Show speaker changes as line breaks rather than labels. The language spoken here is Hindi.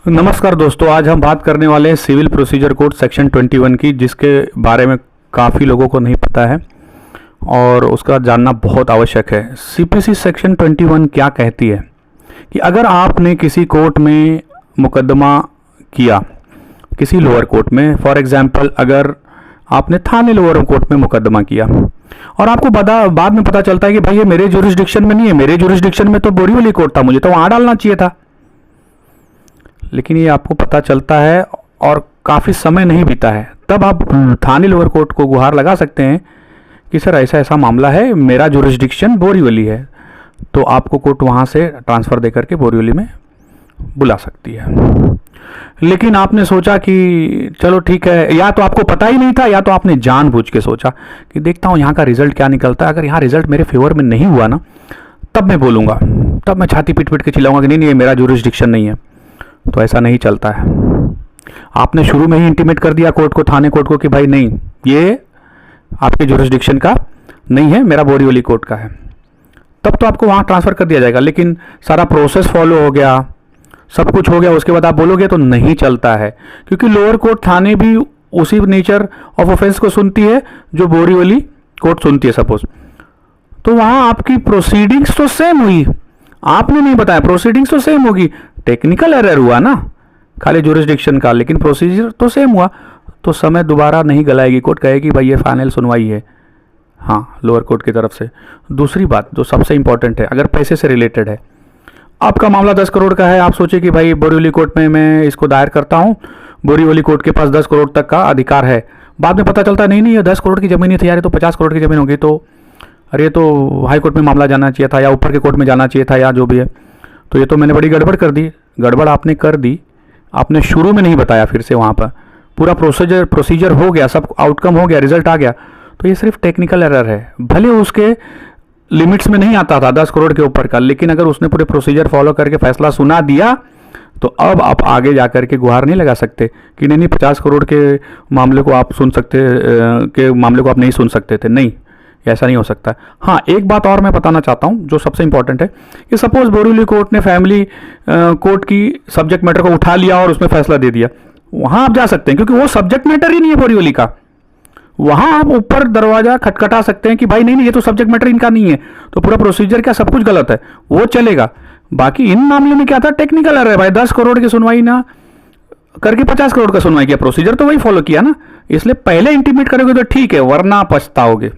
नमस्कार दोस्तों, आज हम बात करने वाले हैं सिविल प्रोसीजर कोड सेक्शन 21 की, जिसके बारे में काफ़ी लोगों को नहीं पता है और उसका जानना बहुत आवश्यक है। सीपीसी सेक्शन 21 क्या कहती है कि अगर आपने किसी कोर्ट में मुकदमा किया, किसी लोअर कोर्ट में, फॉर एग्जांपल अगर आपने थाने लोअर कोर्ट में मुकदमा किया और आपको बाद में पता चलता है कि भाई ये मेरे जुरिस्डिक्शन में नहीं है, मेरे जुरिस्डिक्शन में तो बोरीवली कोर्ट था, मुझे तो वहाँ डालना चाहिए था, लेकिन ये आपको पता चलता है और काफ़ी समय नहीं बीता है, तब आप थाने लोअर कोर्ट को गुहार लगा सकते हैं कि सर ऐसा ऐसा मामला है, मेरा जुरिस्डिक्शन बोरीवली है, तो आपको कोर्ट वहाँ से ट्रांसफ़र दे करके बोरीवली में बुला सकती है। लेकिन आपने सोचा कि चलो ठीक है, या तो आपको पता ही नहीं था या तो आपने जानबूझ के सोचा कि देखता हूँ यहाँ का रिजल्ट क्या निकलता है, अगर यहाँ रिजल्ट मेरे फेवर में नहीं हुआ ना तब मैं बोलूँगा, तब मैं छाती पीट पीट के चिल्लाऊंगा कि नहीं नहीं ये मेरा जुरिस्डिक्शन नहीं है। तो ऐसा नहीं चलता है। आपने शुरू में ही इंटीमेट कर दिया कोर्ट को, थाने कोर्ट को, कि भाई नहीं ये आपके जुरिस्डिक्शन का नहीं है, मेरा बोरीवली कोर्ट का है, तब तो आपको वहाँ ट्रांसफ़र कर दिया जाएगा। लेकिन सारा प्रोसेस फॉलो हो गया, सब कुछ हो गया, उसके बाद आप बोलोगे तो नहीं चलता है, क्योंकि लोअर कोर्ट थाने भी उसी नेचर ऑफ ऑफेंस को सुनती है जो बोरीवली कोर्ट सुनती है सपोज, तो वहाँ आपकी प्रोसीडिंग्स तो सेम हुई, आपने नहीं बताया, प्रोसीडिंग्स तो सेम होगी, टेक्निकल एरर हुआ ना खाली जुरिस्डिक्शन का, लेकिन प्रोसीजर तो सेम हुआ, तो समय दोबारा नहीं गलाएगी कोर्ट, कहेगी भाई ये फाइनल सुनवाई है, हाँ लोअर कोर्ट की तरफ से। दूसरी बात जो सबसे इंपॉर्टेंट है, अगर पैसे से रिलेटेड है, आपका मामला 10 करोड़ का है, आप सोचे कि भाई बोरीवली कोर्ट में मैं इसको दायर करता हूँ, बोरीवली कोर्ट के पास 10 करोड़ तक का अधिकार है, बाद में पता चलता नहीं नहीं ये 10 करोड़ की ज़मीन ही थी यार, ये तो 50 करोड़ की ज़मीन होगी, तो अरे ये तो हाई कोर्ट में मामला जाना चाहिए था या ऊपर के कोर्ट में जाना चाहिए था या जो भी है, तो ये तो मैंने बड़ी गड़बड़ कर दी। गड़बड़ आपने कर दी, आपने शुरू में नहीं बताया, फिर से वहाँ पर पूरा प्रोसीजर हो गया, सब आउटकम हो गया, रिजल्ट आ गया, तो ये सिर्फ टेक्निकल एरर है, भले उसके लिमिट्स में नहीं आता था 10 करोड़ के ऊपर का, लेकिन अगर उसने पूरे प्रोसीजर फॉलो करके फैसला सुना दिया तो अब आप आगे जा कर के गुहार नहीं लगा सकते कि नहीं 50 करोड़ के मामले को आप आप नहीं सुन सकते थे, नहीं ऐसा नहीं हो सकता। हाँ, एक बात और मैं बताना चाहता हूँ जो सबसे इंपॉर्टेंट है कि सपोज बोरीवली कोर्ट ने फैमिली कोर्ट की सब्जेक्ट मैटर को उठा लिया और उसमें फैसला दे दिया, वहाँ आप जा सकते हैं क्योंकि वो सब्जेक्ट मैटर ही नहीं है बोरीवली का, वहाँ आप ऊपर दरवाजा खटखटा सकते हैं कि भाई नहीं नहीं ये तो सब्जेक्ट मैटर इनका नहीं है, तो पूरा प्रोसीजर क्या सब कुछ गलत है, वो चलेगा। बाकी इन मामले में क्या था, टेक्निकल एरर है भाई, 10 करोड़ की सुनवाई ना करके 50 करोड़ का सुनवाई किया, प्रोसीजर तो वही फॉलो किया ना, इसलिए पहले इंटीमेट करोगे तो ठीक है, वरना पछताओगे।